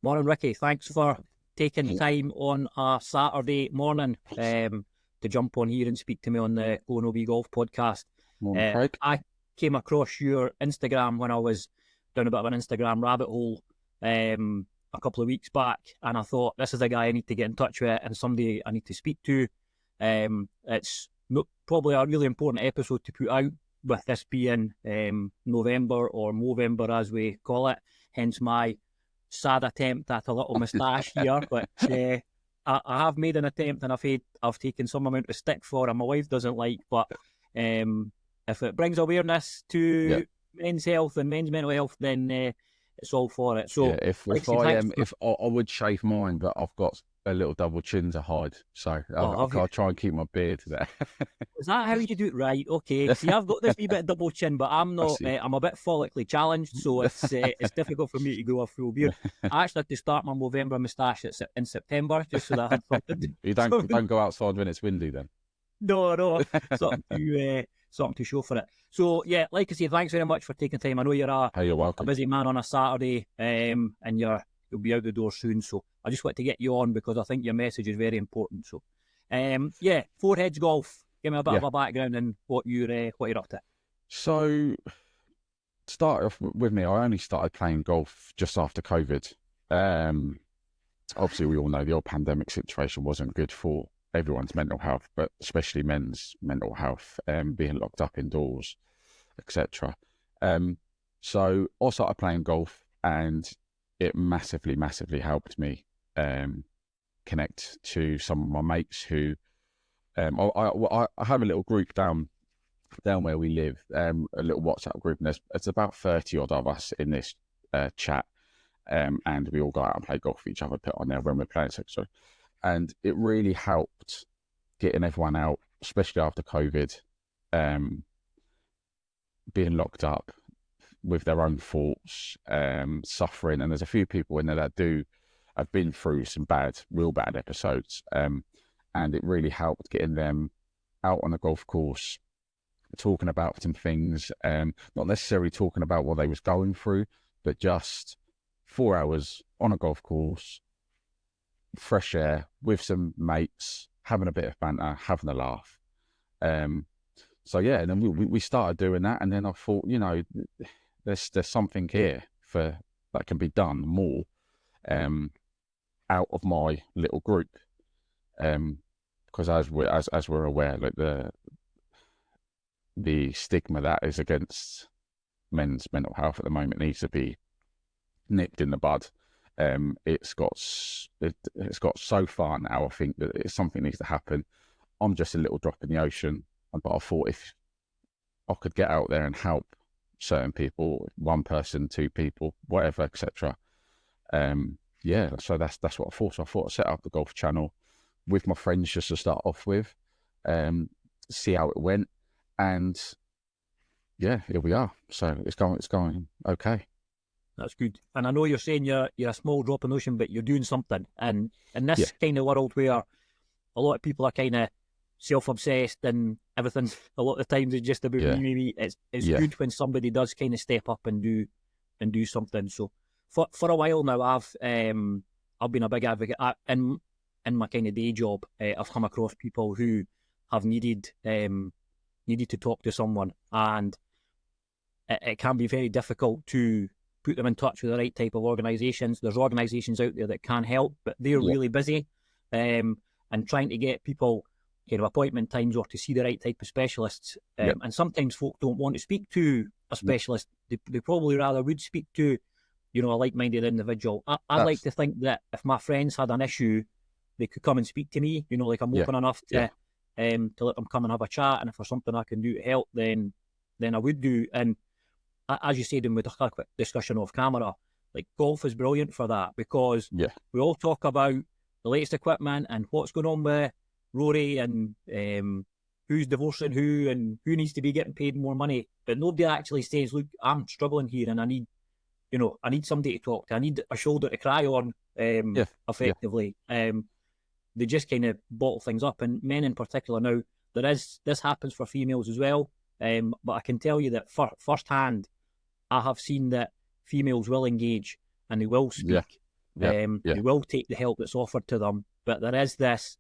Morning, Ricky. Thanks for taking time on a Saturday morning to jump on here and speak to me on the Go No Be Golf podcast. Morning, Craig. I came across your Instagram when I was down a bit of an Instagram rabbit hole a couple of weeks back, and I thought, this is a guy I need to get in touch with and somebody I need to speak to. It's probably a really important episode to put out, with this being November or Movember as we call it, hence my sad attempt at a little moustache here, but I have made an attempt, and I've taken some amount of stick for it. My wife doesn't like, but if it brings awareness to men's health and men's mental health, then it's all for it. So if I would shave mine, but I've got a little double chin to hide, so I'll try and keep my beard there. Is that how you do it? Right, okay. See, I've got this wee bit of double chin, but I'm not. I'm a bit follically challenged, so it's difficult for me to go a full beard. I actually had to start my Movember moustache in September, just so that I had something. You don't go outside when it's windy, then? No, something to show for it. So yeah, like I say, thanks very much for taking time. I know you're welcome. A busy man on a Saturday, and you'll be out the door soon. So I just want to get you on because I think your message is very important. So, Foreheads Golf. Give me a bit of a background and what you're up to. So, start off with me. I only started playing golf just after COVID. Obviously, we all know the old pandemic situation wasn't good for everyone's mental health, but especially men's mental health, being locked up indoors, etc. So I started playing golf, and it massively helped me connect to some of my mates who I have a little group down where we live, a little WhatsApp group, and it's about 30 odd of us in this chat, and we all go out and play golf with each other, put on there when we're playing. So, and it really helped getting everyone out, especially after COVID, being locked up with their own thoughts, suffering. And there's a few people in there that have been through some real bad episodes. And it really helped getting them out on the golf course, talking about some things, not necessarily talking about what they was going through, but just 4 hours on a golf course, fresh air with some mates, having a bit of banter, having a laugh. So yeah, and then we started doing that, and then I thought, there's something here that can be done more out of my little group, because as we're aware, like the stigma that is against men's mental health at the moment needs to be nipped in the bud. It's got so far now. I think that something needs to happen. I'm just a little drop in the ocean, but I thought if I could get out there and help certain people, one person, two people, whatever, etc. So that's what I thought. So I thought I'd set up the golf channel with my friends just to start off with, see how it went, and yeah, here we are. So it's going okay. That's good. And I know you're saying you're a small drop in the ocean, but you're doing something. And in this kind of world where a lot of people are kind of self-obsessed and everything, a lot of times it's just about me. It's good when somebody does kind of step up and do something. So for a while now, I've been a big advocate. In my kind of day job, I've come across people who have needed to talk to someone, and it can be very difficult to put them in touch with the right type of organisations. There's organisations out there that can help, but they're really busy, and trying to get people kind of appointment times or to see the right type of specialists. And sometimes folk don't want to speak to a specialist. They probably rather would speak to, a like-minded individual. I'd like to think that if my friends had an issue, they could come and speak to me. Like I'm open enough to let them come and have a chat. And if there's something I can do to help, then I would do. And as you said, and we had a quick discussion off camera, like golf is brilliant for that, because we all talk about the latest equipment and what's going on with Rory and who's divorcing who and who needs to be getting paid more money, but nobody actually says, look, I'm struggling here and I need somebody to talk to. I need a shoulder to cry on, effectively. They just kind of bottle things up, and men in particular now, this happens for females as well. But I can tell you that firsthand, I have seen that females will engage and they will speak. They will take the help that's offered to them, but there is this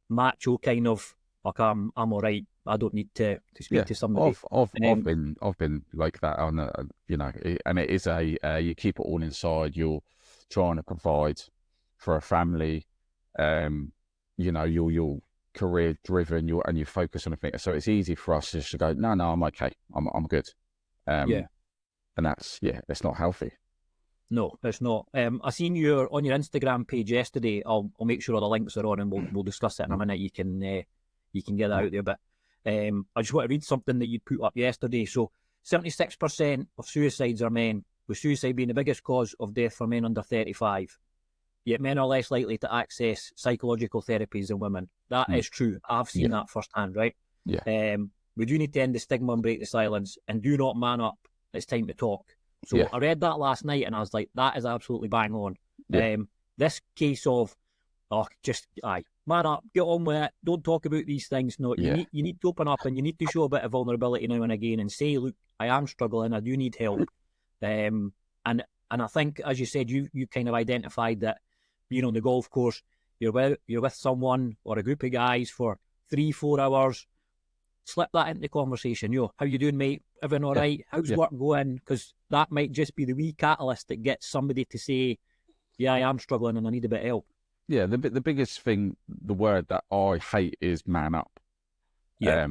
macho kind of, like, I'm all right, I don't need to speak to somebody. I've been like that on and it is you keep it all inside. You're trying to provide for a family, you're career driven, and you focus on a thing. So it's easy for us just to go, no, I'm okay, I'm good. And that's it's not healthy. No, it's not. I seen on your Instagram page yesterday. I'll make sure all the links are on, and we'll discuss it in a minute. You can get that out there. But I just want to read something that you put up yesterday. So 76% of suicides are men, with suicide being the biggest cause of death for men under 35. Yet men are less likely to access psychological therapies than women. That is true. I've seen that firsthand, right? Yeah. We do need to end the stigma and break the silence, and do not man up. It's time to talk. So I read that last night, and I was like, that is absolutely bang on. Yeah. This case of, man up, get on with it, don't talk about these things. No, you need to open up, and you need to show a bit of vulnerability now and again, and say, look, I am struggling, I do need help. And I think, as you said, you kind of identified that, on the golf course, you're with someone or a group of guys for 3-4 hours. Slip that into the conversation. How you doing, mate? Everything all right? How's work going? Because that might just be the wee catalyst that gets somebody to say, I am struggling and I need a bit of help. Yeah, the biggest thing, the word that I hate is man up. Yeah.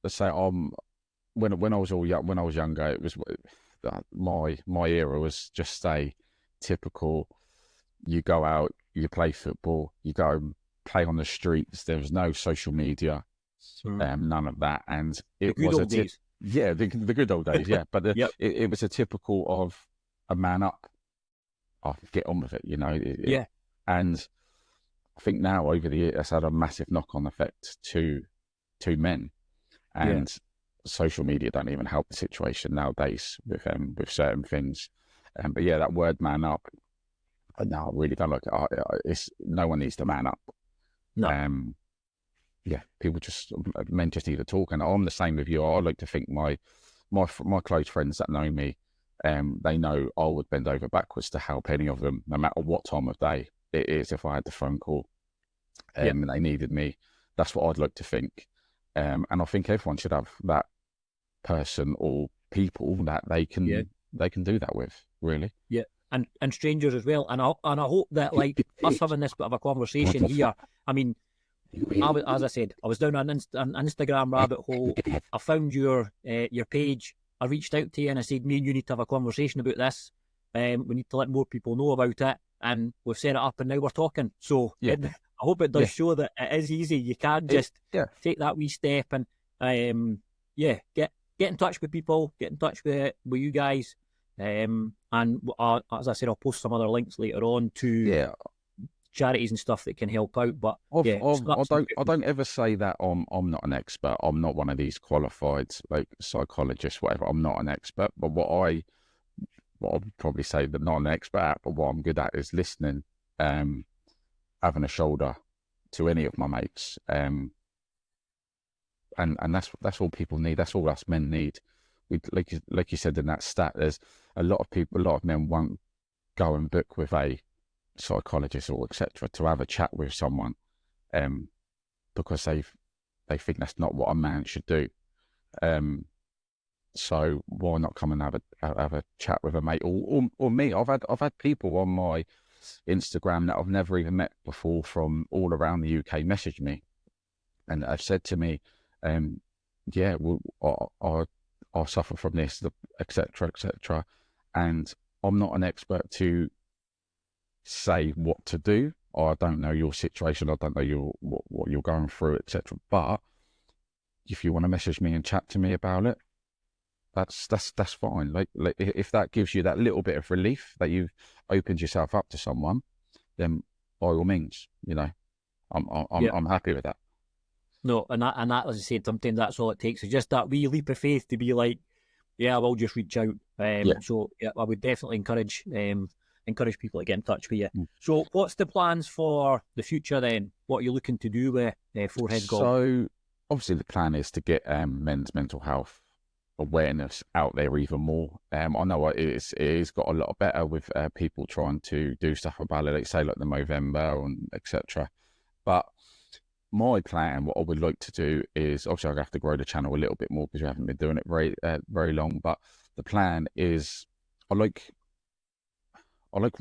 Let's say when I was younger, it was my era was just a typical. You go out, you play football, you go and play on the streets. There was no social media. None of that, and it was the good old days, But it was a typical of a man up. I get on with it, And I think now over the years, it's had a massive knock-on effect to men, and social media don't even help the situation nowadays with certain things. But that word "man up," no, I really don't like it. No one needs to man up. No. Men just need to talk, and I'm the same with you. I like to think my close friends that know me, they know I would bend over backwards to help any of them, no matter what time of day it is. If I had the phone call, and they needed me, that's what I'd like to think. And I think everyone should have that person or people that they can do that with, really. Yeah. And strangers as well. And I hope that, like, us having this bit of a conversation here, I mean, as I said, I was down an Instagram rabbit hole. I found your page. I reached out to you and I said, me and you need to have a conversation about this. We need to let more people know about it. And we've set it up and now we're talking. So I hope it does show that it is easy. You can just take that wee step and get in touch with people, get in touch with you guys. And as I said, I'll post some other links later on to charities and stuff that can help out. But I don't ever say that I'm not an expert. I'm not one of these qualified like psychologists, whatever. I'm not an expert. But what I would probably say that not an expert at, but what I'm good at is listening, having a shoulder to any of my mates. And that's all people need. That's all us men need. We like you said in that stat, there's a lot of men won't go and book with a psychologist or etc. to have a chat with someone, because they think that's not what a man should do. So why not come and have a chat with a mate or me? I've had people on my Instagram that I've never even met before from all around the UK message me, and have said to me, I suffer from this, etc., etc. And I'm not an expert to say what to do. I don't know your situation. I don't know what you're going through, etc. But if you want to message me and chat to me about it, that's fine. Like if that gives you that little bit of relief that you've opened yourself up to someone, then by all means, I'm happy with that. No, and that, as I said, sometimes that's all it takes. It's just that wee leap of faith to be like, I will just reach out. So I would definitely encourage people to get in touch with you. So what's the plans for the future then? What are you looking to do with Four Heads Golf? So obviously the plan is to get men's mental health awareness out there even more. I know it's got a lot better with people trying to do stuff about it, like say like the Movember and etc. But my plan, what I would like to do is, obviously I have to grow the channel a little bit more because we haven't been doing it very long. But the plan is, I like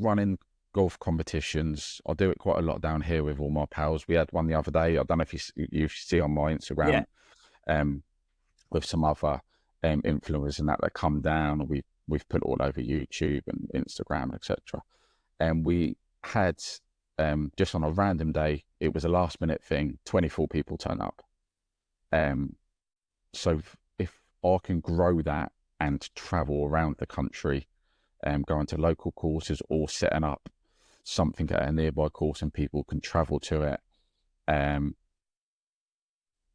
running golf competitions. I do it quite a lot down here with all my pals. We had one the other day. I don't know if you see on my Instagram, with some other influencers and that come down. And we've put all over YouTube and Instagram, etc. And we had just on a random day, it was a last minute thing. 24 people turn up. So if I can grow that and travel around the country, going to local courses or setting up something at a nearby course and people can travel to it,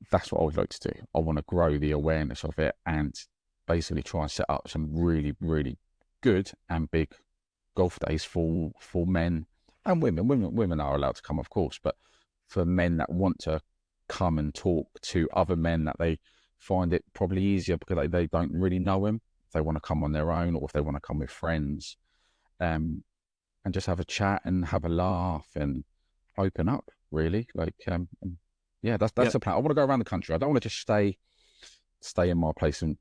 that's what I would like to do. I want to grow the awareness of it and basically try and set up some really, really good and big golf days for men and women. Women are allowed to come, of course, but for men that want to come and talk to other men that they find it probably easier because they don't really know him. If they want to come on their own or if they want to come with friends, and just have a chat and have a laugh and open up, really. Yeah, that's the plan. I want to go around the country. I don't want to just stay in my place and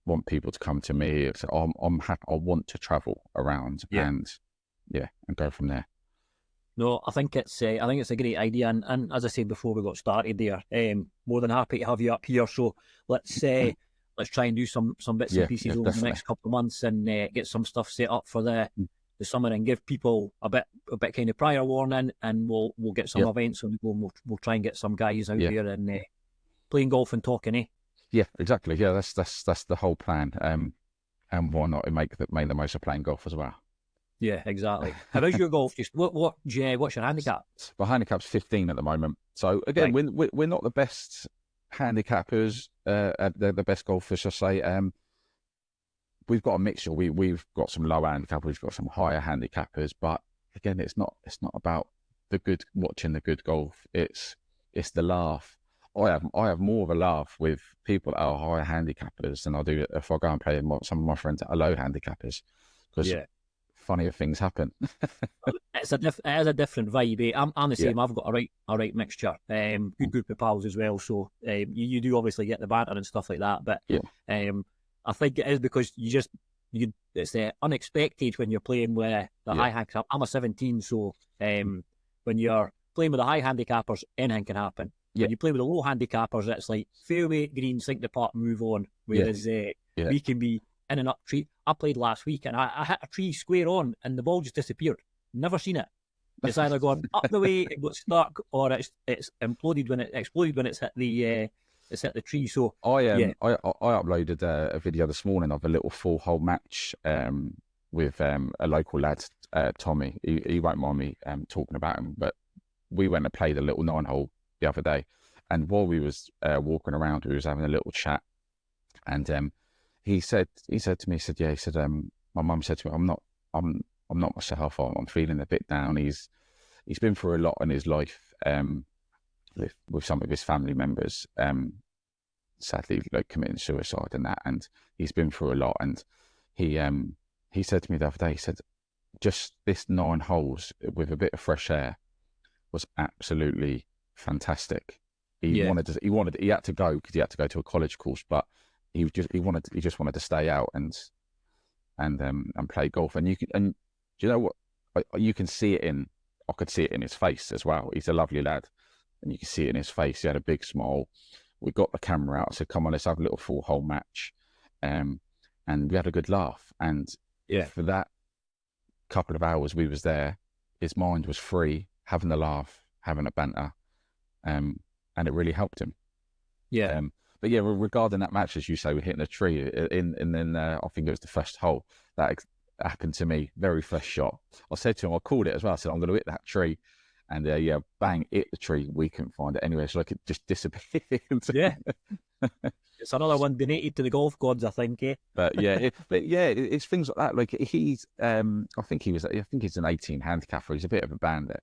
want people to come to me. I'm happy. I want to travel around and go from there. No, I think it's a great idea, and as I said before we got started there, more than happy to have you up here. So let's try and do some bits and pieces over the next couple of months and get some stuff set up for the summer and give people a bit kind of prior warning, and we'll get some events and we'll try and get some guys out here and playing golf and talking. Yeah, exactly. Yeah, that's the whole plan. And why not make the most of playing golf as well? Yeah, exactly. How's your golf? Just what's your handicap? My handicap's 15 at the moment. So again, we're not the best handicappers, the best golfers, I say. We've got a mixture. We've got some lower handicappers, we've got some higher handicappers, but again, it's not about watching the good golf. It's the laugh. I have more of a laugh with people that are higher handicappers than I do if I go and play with some of my friends that are low handicappers, because funnier things happen. It is a different vibe. I'm the same. I've got a right mixture. Good group of pals as well. So you do obviously get the banter and stuff like that. But I think it is because it's unexpected when you're playing with the high handicap. I'm a 17, so when you're playing with the high handicappers, anything can happen. When you play with the low handicappers, it's like fairway, green, sink the putt, move on. Whereas we can be in and up tree. I played last week and I hit a tree square on and the ball just disappeared. Never seen it. It's either gone up the way, it got stuck, or it's exploded when it's hit the tree. So I uploaded a video this morning of a little 4-hole match with a local lad, Tommy. He won't mind me talking about him, but we went and played a little 9-hole the other day, and while we was walking around, we was having a little chat, and he said to me, my mum said to me, I'm not myself. I'm feeling a bit down. He's been through a lot in his life with some of his family members, sadly committing suicide and that, and he's been through a lot. And he said to me the other day, he said, just this 9 holes with a bit of fresh air was absolutely fantastic. He had to go because he had to go to a college course, but he just wanted to stay out and play golf. And do you know what? You can see it I could see it in his face as well. He's a lovely lad, and you can see it in his face. He had a big smile. We got the camera out. I said, "Come on, let's have a little 4-hole match," and we had a good laugh. And for that couple of hours we was there, his mind was free, having a laugh, having a banter, and it really helped him. But regarding that match, as you say, we're hitting a tree, and then I think it was the first hole that happened to me. Very first shot. I said to him, I called it as well. I said, I'm going to hit that tree, and bang, hit the tree. We couldn't find it anyway, so it just disappeared. It's another one donated to the golf gods, I think. But it's things like that. Like he's, I think he's an 18 handicapper. He's a bit of a bandit,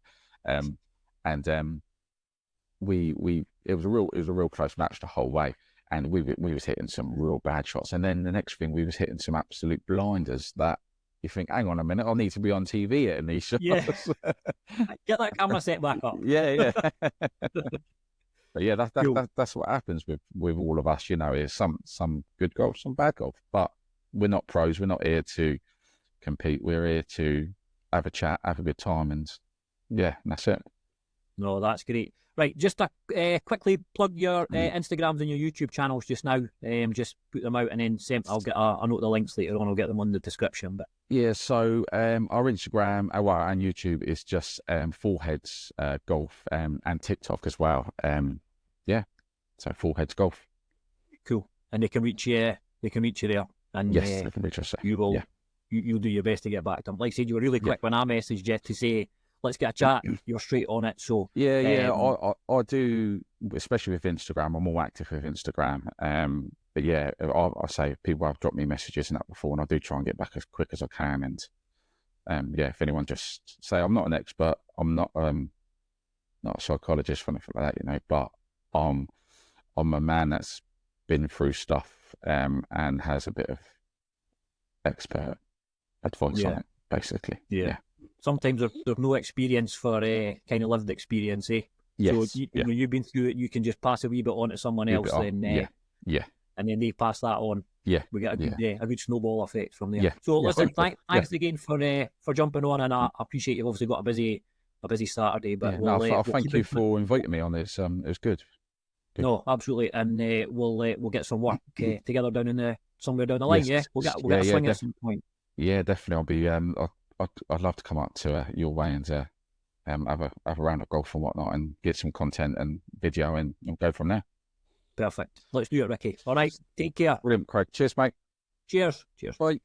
it was a real close match the whole way. and we was hitting some real bad shots. And then the next thing, we was hitting some absolute blinders that you think, hang on a minute, I need to be on TV at these shots. Yeah. Get that camera set back up. Yeah. But yeah, Cool. that's what happens with all of us, you know, is some good golf, some bad golf. But we're not pros. We're not here to compete. We're here to have a chat, have a good time, and yeah, and that's it. No, that's great. Right, just to quickly plug your Instagrams and your YouTube channels just now. Just put them out, and then I'll get a note of the links later on. I'll get them on the description. But yeah, so our Instagram, and YouTube is just Full Heads Golf, and TikTok as well. Yeah, so Full Heads Golf. Cool, and they can reach you. They can reach you there, and yes, they can reach us. You will. Yeah. You'll do your best to get back to them. Like I said, you were really quick when I messaged you to say, let's get a chat. You're straight on it. So yeah. I do, especially with Instagram. I'm more active with Instagram. But yeah, I say people have dropped me messages and that before, and I do try and get back as quick as I can. And yeah, if anyone just say, I'm not an expert, I'm not a psychologist or anything like that, you know, but I'm a man that's been through stuff and has a bit of expert advice on it, basically. Yeah. Sometimes there's no experience for kind of lived experience, eh? Yes. So when you've been through it, you can just pass a wee bit on to someone else, and and then they pass that on. Yeah. We get a good snowball effect from there. Yeah. So listen, thanks again for jumping on, and I appreciate you've obviously got a busy Saturday, but we'll thank you for inviting me on this. It was good. No, absolutely, and we'll get some work together down in somewhere down the line. Yes. We'll get a swing at some point. Yeah, definitely. I'll be. I'd love to come up to your way and have a round of golf and whatnot, and get some content and video, and go from there. Perfect. Let's do it, Ricky. All right. Take care. Brilliant, Craig. Cheers, mate. Cheers. Bye.